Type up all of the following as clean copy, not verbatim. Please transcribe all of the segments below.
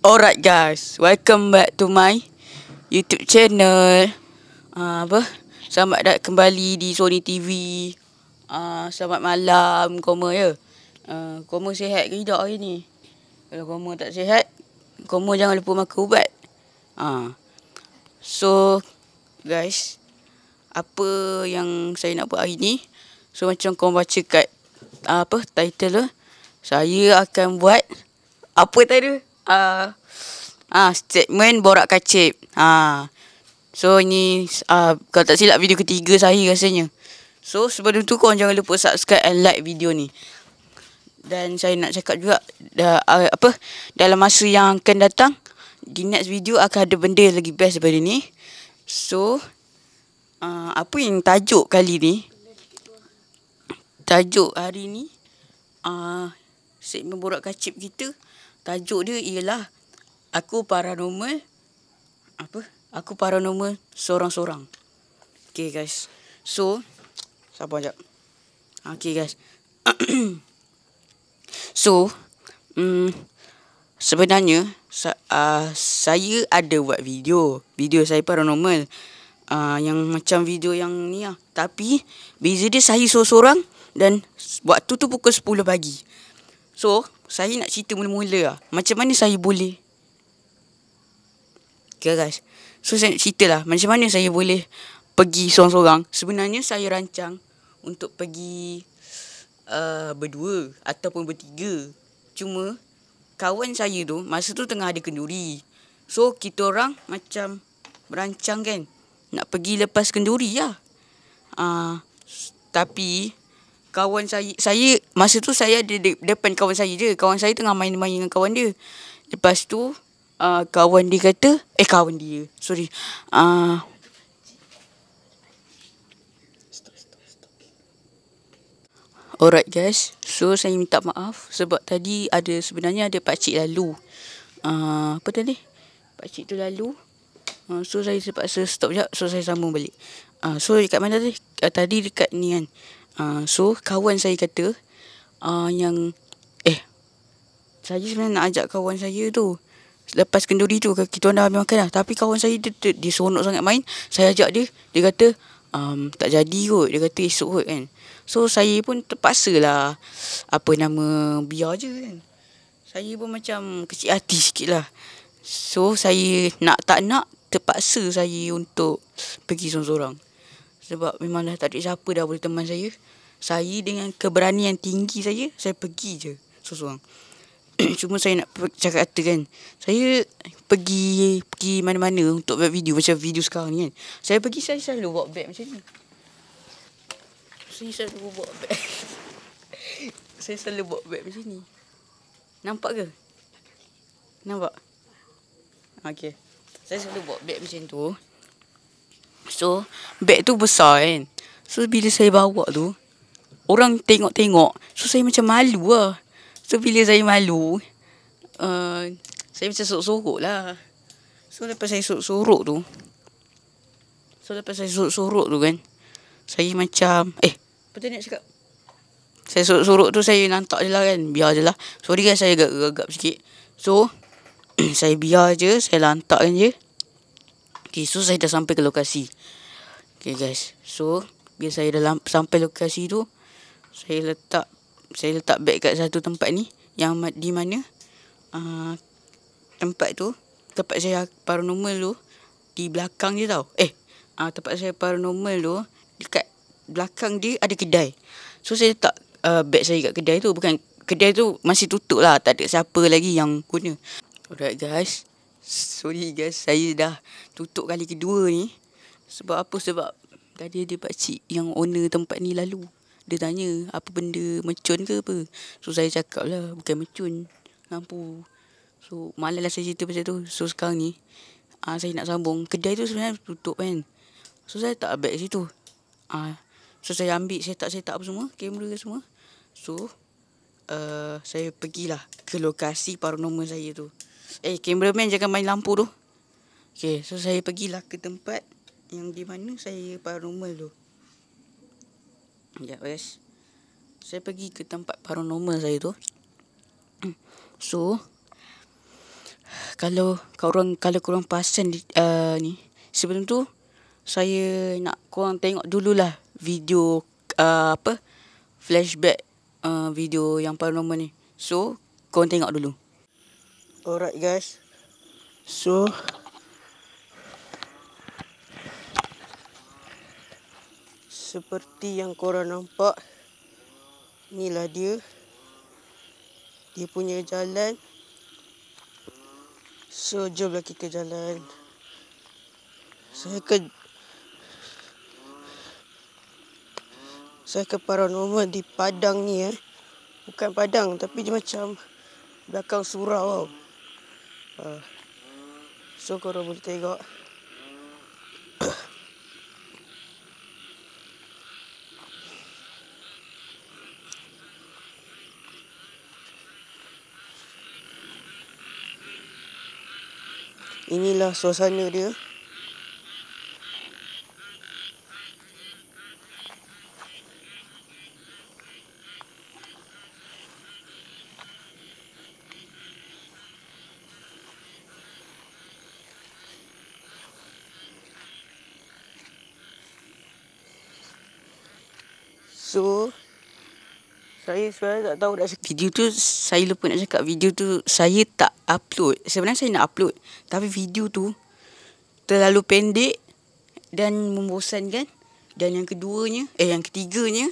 Alright guys, welcome back to my YouTube channel. Selamat datang kembali di Sony TV. Selamat malam koma ya. Koma sihat ke tidak hari ni? Kalau koma tak sihat, koma jangan lupa makan ubat. So guys, apa yang saya nak buat hari ni? So macam kau baca kat title tu, saya akan buat apa tadi? Statement borak kacip. So ini kalau tak silap video ketiga saya rasanya. So sebelum tu korang jangan lupa subscribe and like video ni. Dan saya nak cakap juga dalam masa yang akan datang, di next video akan ada benda yang lagi best daripada ni. So apa yang tajuk kali ni? Tajuk hari ni segmen borak kacip kita, tajuk dia ialah Aku paranormal sorang-sorang. Okay guys. So sabar jap. Okay guys. So sebenarnya saya ada buat video saya paranormal. Yang macam video yang ni lah. Tapi beza dia saya sorang-sorang dan waktu tu pukul 10 pagi. So saya nak cerita mula-mula lah, macam mana saya boleh. Okay guys, so saya nak cerita lah macam mana saya boleh pergi sorang-sorang. Sebenarnya saya rancang untuk pergi berdua ataupun bertiga. Cuma kawan saya tu masa tu tengah ada kenduri. So kita orang macam merancang kan, nak pergi lepas kenduri lah. Tapi kawan saya masa tu saya ada depan kawan saya je. Kawan saya tengah main-main dengan kawan dia. Lepas tu kawan dia kata, Alright guys, so saya minta maaf sebab tadi sebenarnya ada pakcik lalu. Pakcik tu lalu. So saya terpaksa stop sekejap. So saya sambung balik. So dekat mana tadi? Tadi dekat ni kan. So kawan saya kata saya sebenarnya nak ajak kawan saya tu lepas kenduri tu, kita orang dah habis makan dah. Tapi kawan saya dia seronok sangat main. Saya ajak dia. Dia kata tak jadi kot. Dia kata esok kot kan. So saya pun terpaksa lah biar je kan. Saya pun macam kecil hati sikit lah. So saya nak tak nak terpaksa saya untuk pergi sorang-sorang. Sebab memang dah tak ada siapa dah boleh teman saya. Saya dengan keberanian tinggi saya pergi je sorang-sorang. Cuma saya nak cakap kata kan, saya pergi mana-mana untuk buat video macam video sekarang ni kan. Saya selalu bawa beg macam ni. Saya selalu bawa beg. Saya selalu bawa beg macam ni. Nampak ke? Nampak? Okay. Saya selalu bawa beg macam tu. So beg tu besar kan. So bila saya bawa tu, orang tengok-tengok. So saya macam malu lah. So bila saya malu, saya macam sorok-sorok lah. So lepas saya sorok-sorok tu kan, saya macam apa tadi nak cakap? Saya sorok-sorok tu saya nantak je lah kan. Biar je lah. Sorry kan saya agak sikit. So saya biar je, saya lantakkan je. Okay, so saya dah sampai ke lokasi. Okay guys, so bila saya dah sampai lokasi tu, saya letak beg kat satu tempat ni, yang di mana tempat saya paranormal tu di belakang dia tau. Tempat saya paranormal tu dekat belakang dia ada kedai. So saya letak beg saya kat kedai tu. Bukan, kedai tu masih tutup lah, tak ada siapa lagi yang guna. Alright guys, sorry guys, saya dah tutup kali kedua ni. Sebab apa? Sebab tadi ada pakcik yang owner tempat ni lalu. Dia tanya apa benda, mercun ke apa. So saya cakap lah bukan mercun, lampu. So malas lah saya cerita pasal tu. So sekarang ni saya nak sambung. Kedai tu sebenarnya tutup kan. So saya tak beg situ. So saya ambil set up apa semua, kamera semua. So saya pergilah ke lokasi paranormal saya tu. Cameraman jangan main lampu tu. Okay, so saya pergilah ke tempat yang di mana saya paranormal tu. Ya guys, saya pergi ke tempat paranormal saya tu. So kalau korang perasan ni, sebelum tu saya nak korang tengok dululah video flashback video yang paranormal ni. So korang tengok dulu. Alright guys. So seperti yang korang nampak, inilah dia punya jalan. So jomlah kita jalan. Saya ke paranormal di padang ni bukan padang, tapi dia macam belakang surau tau. So korang boleh tengok. Inilah suasana dia. So saya sebenarnya tak tahu nak cakap. Video tu saya lupa nak cakap. Video tu saya tak upload. Sebenarnya saya nak upload, tapi video tu terlalu pendek dan membosankan. Dan yang ketiganya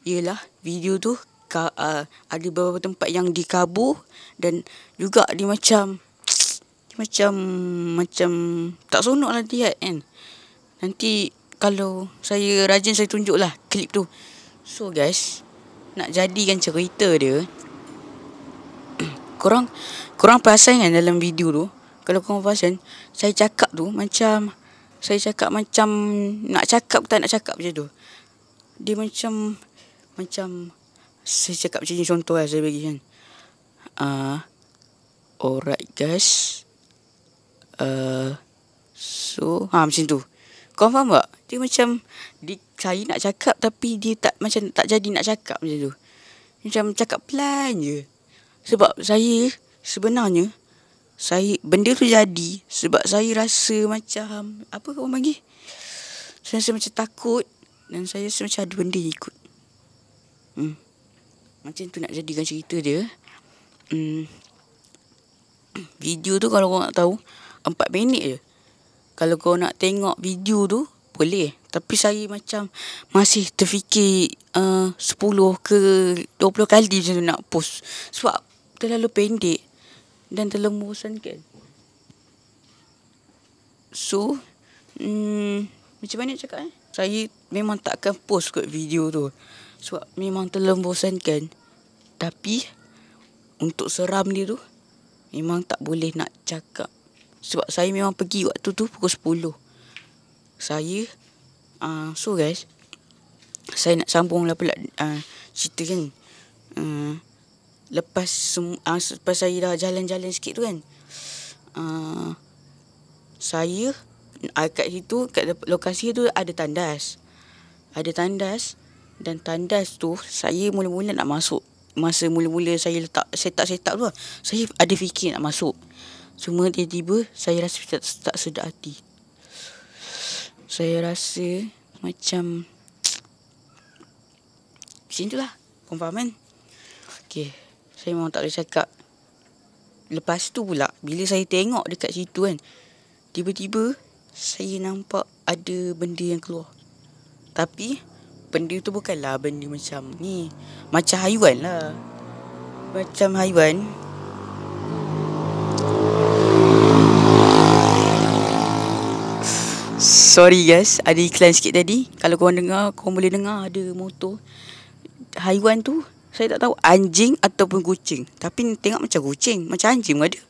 ialah video tu ada beberapa tempat yang dikabur, dan juga dia macam tak seronok lah lihat kan. Nanti kalau saya rajin, saya tunjuklah klip tu. So guys, nak jadikan cerita dia, korang perasan kan dalam video tu, kalau korang perasan, saya cakap macam nak cakap tak nak cakap macam tu. Dia macam saya cakap macam ni, contoh lah saya bagi kan. Alright guys. So macam tu. Kau faham tak? Dia macam saya nak cakap, tapi dia tak jadi nak cakap macam tu. Macam cakap pelan je. Sebab sebenarnya benda tu jadi sebab saya rasa macam apa kau bagi? Saya rasa macam takut, dan saya rasa macam ada benda ikut. Macam tu nak jadikan cerita dia. Video tu kalau kau nak tahu 4 minit je. Kalau kau nak tengok video tu boleh, tapi saya macam masih terfikir 10 ke 20 kali macam tu nak post, sebab terlalu pendek dan terlalu membosankan. So macam mana cakap saya memang takkan post kot video tu, sebab memang terlalu membosankan. Tapi untuk seram dia tu memang tak boleh nak cakap, sebab saya memang pergi waktu tu pukul 10. Saya so guys, saya nak sambunglah pula cerita kan. Lepas saya dah jalan-jalan sikit tu kan, saya kat situ, kat lokasi tu ada tandas. Dan tandas tu saya mula-mula nak masuk. Masa mula-mula saya letak setup tu, saya ada fikir nak masuk. Cuma tiba-tiba saya rasa tak sedap hati. Saya rasa macam itulah. Kau faham kan? Okay, saya memang tak boleh cakap. Lepas tu pula, bila saya tengok dekat situ kan, tiba-tiba saya nampak ada benda yang keluar. Tapi benda tu bukanlah benda macam ni, macam haiwan lah. Macam haiwan. Sorry guys, ada iklan sikit tadi. Kalau korang dengar, korang boleh dengar ada motor. Haiwan tu saya tak tahu anjing ataupun kucing, tapi tengok macam kucing, macam anjing pun ada.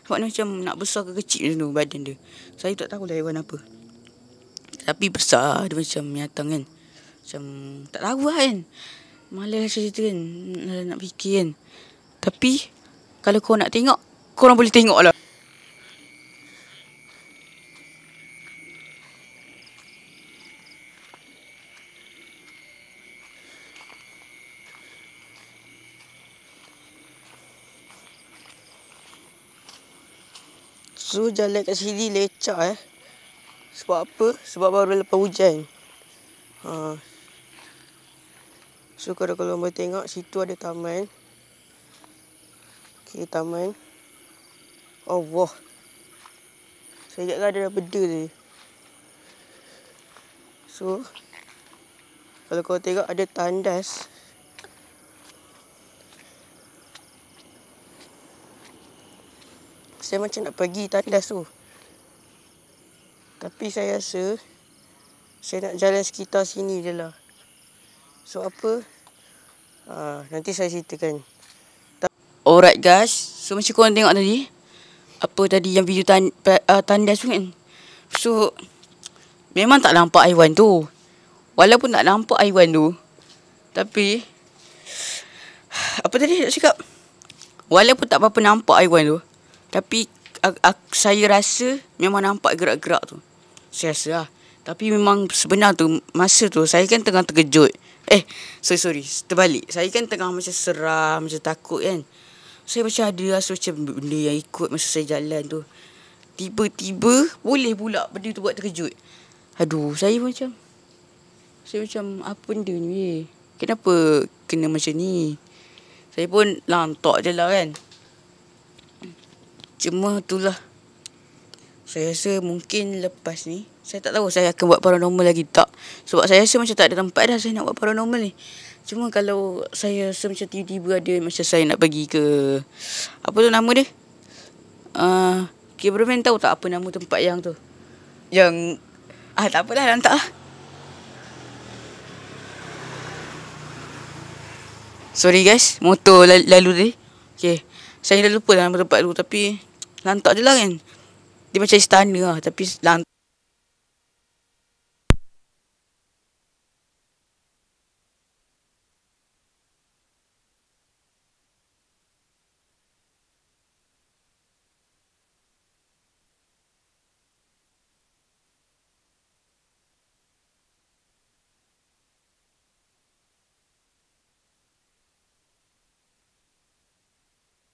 Sebab dia macam nak besar ke kecil macam tu badan dia. Saya tak tahu lah haiwan apa, tapi besar. Dia macam binatang kan. Macam tak tahu lah kan. Malas cerita kan, nak fikir kan. Tapi kalau korang nak tengok, korang boleh tengok lah. So jalan kat sini lecak Sebab apa? Sebab baru lepas hujan. So kalau boleh tengok, situ ada taman. Okay, taman. Allah, saya ingat ada benda tadi. So kalau kau tengok ada tandas. Saya macam nak pergi tandas tu, tapi saya rasa saya nak jalan sekitar sini je lah. So apa? Nanti saya ceritakan. Alright guys, so macam korang tengok tadi, apa tadi yang video tandas tu kan. So memang tak nampak haiwan tu. Walaupun tak nampak haiwan tu, tapi apa tadi nak cakap, walaupun tak apa-apa nampak haiwan tu, tapi saya rasa memang nampak gerak-gerak tu. Saya rasa lah. Tapi memang sebenar tu, masa tu saya kan tengah terkejut. Sorry, terbalik. Saya kan tengah macam seram, macam takut kan. Saya macam ada rasa macam benda yang ikut masa saya jalan tu. Tiba-tiba boleh pula benda tu buat terkejut. Aduh, saya macam apa benda ni? Kenapa kena macam ni? Saya pun lantak je lah kan. Cuma itulah. Saya rasa mungkin lepas ni, saya tak tahu saya akan buat paranormal lagi tak. Sebab saya rasa macam tak ada tempat dah saya nak buat paranormal ni. Cuma kalau saya rasa macam tiba-tiba ada macam saya nak pergi ke, apa tu nama dia? Cameraman tahu tak apa nama tempat yang tu? Yang, tak apalah, lantak lah. Sorry guys, motor lalu tadi. Okay, saya dah lupa nama tempat tu, tapi lantak je lah kan. Dia macam istana lah, tapi lantak.